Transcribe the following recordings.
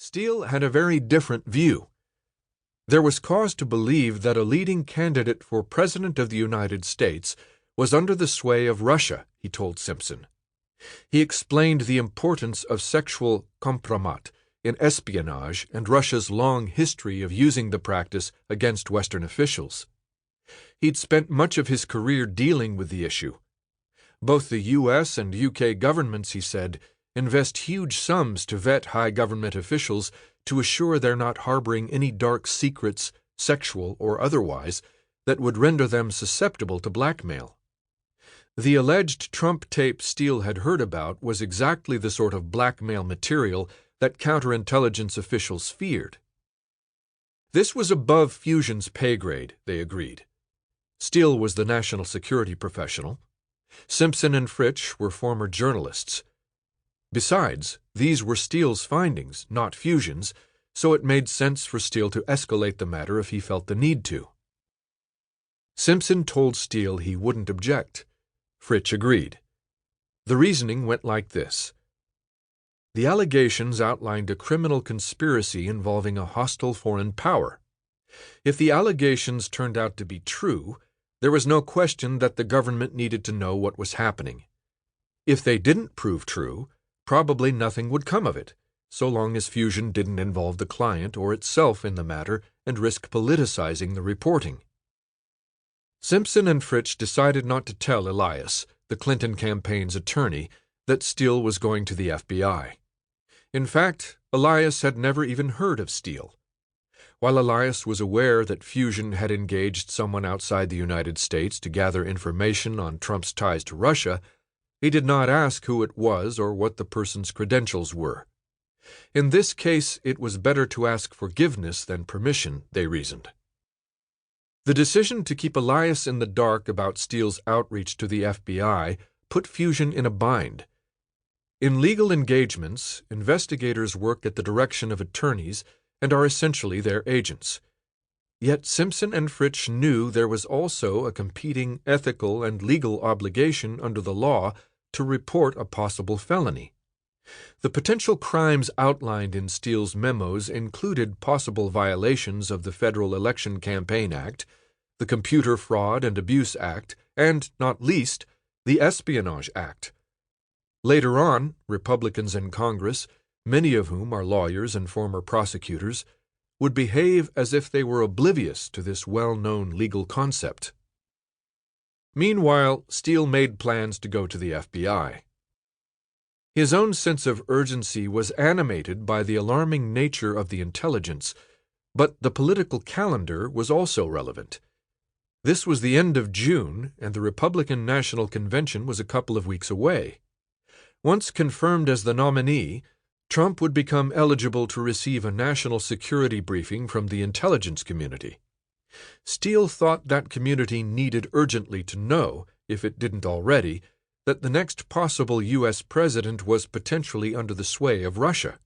Steele had a very different view. There was cause to believe that a leading candidate for President of the United States was under the sway of Russia, he told Simpson. He explained the importance of sexual compromat in espionage and Russia's long history of using the practice against Western officials. He'd spent much of his career dealing with the issue. Both the U.S. and U.K. governments, he said, invest huge sums to vet high government officials to assure they're not harboring any dark secrets, sexual or otherwise, that would render them susceptible to blackmail. The alleged Trump tape Steele had heard about was exactly the sort of blackmail material that counterintelligence officials feared. This was above Fusion's pay grade, they agreed. Steele was the national security professional. Simpson and Fritsch were former journalists. Besides, these were Steele's findings, not Fusion's, so it made sense for Steele to escalate the matter if he felt the need to. Simpson told Steele he wouldn't object. Fritsch agreed. The reasoning went like this. The allegations outlined a criminal conspiracy involving a hostile foreign power. If the allegations turned out to be true, there was no question that the government needed to know what was happening. If they didn't prove true, probably nothing would come of it, so long as Fusion didn't involve the client or itself in the matter and risk politicizing the reporting. Simpson and Fritsch decided not to tell Elias, the Clinton campaign's attorney, that Steele was going to the FBI. In fact, Elias had never even heard of Steele. While Elias was aware that Fusion had engaged someone outside the United States to gather information on Trump's ties to Russia, he did not ask who it was or what the person's credentials were. In this case, it was better to ask forgiveness than permission, they reasoned. The decision to keep Elias in the dark about Steele's outreach to the FBI put Fusion in a bind. In legal engagements, investigators work at the direction of attorneys and are essentially their agents. Yet Simpson and Fritsch knew there was also a competing ethical and legal obligation under the law to report a possible felony. The potential crimes outlined in Steele's memos included possible violations of the Federal Election Campaign Act, the Computer Fraud and Abuse Act, and, not least, the Espionage Act. Later on, Republicans in Congress, many of whom are lawyers and former prosecutors, would behave as if they were oblivious to this well-known legal concept. Meanwhile, Steele made plans to go to the FBI. His own sense of urgency was animated by the alarming nature of the intelligence, but the political calendar was also relevant. This was the end of June, and the Republican National Convention was a couple of weeks away. Once confirmed as the nominee, Trump would become eligible to receive a national security briefing from the intelligence community. Steele thought that community needed urgently to know, if it didn't already, that the next possible U.S. president was potentially under the sway of Russia.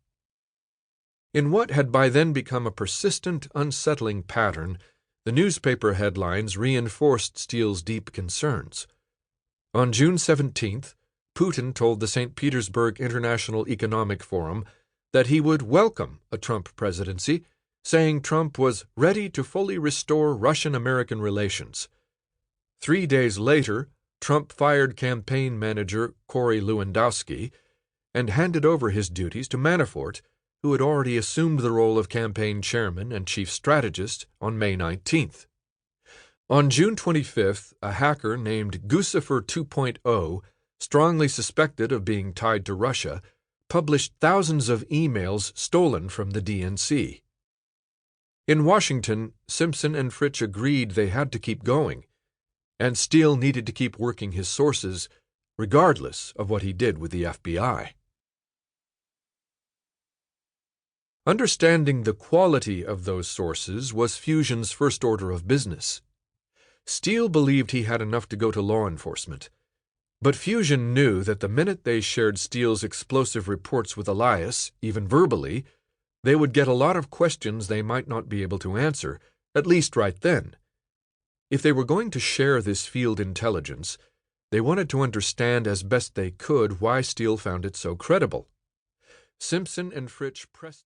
In what had by then become a persistent, unsettling pattern, the newspaper headlines reinforced Steele's deep concerns. On June 17th, Putin told the St. Petersburg International Economic Forum that he would welcome a Trump presidency, saying Trump was ready to fully restore Russian-American relations. 3 days later, Trump fired campaign manager Corey Lewandowski and handed over his duties to Manafort, who had already assumed the role of campaign chairman and chief strategist on May 19th. On June 25th, a hacker named Guccifer 2.0, strongly suspected of being tied to Russia, published thousands of emails stolen from the DNC. In Washington, Simpson and Fritsch agreed they had to keep going, and Steele needed to keep working his sources, regardless of what he did with the FBI. Understanding the quality of those sources was Fusion's first order of business. Steele believed he had enough to go to law enforcement, but Fusion knew that the minute they shared Steele's explosive reports with Elias, even verbally, they would get a lot of questions they might not be able to answer, at least right then. If they were going to share this field intelligence, they wanted to understand as best they could why Steele found it so credible. Simpson and Fritsch pressed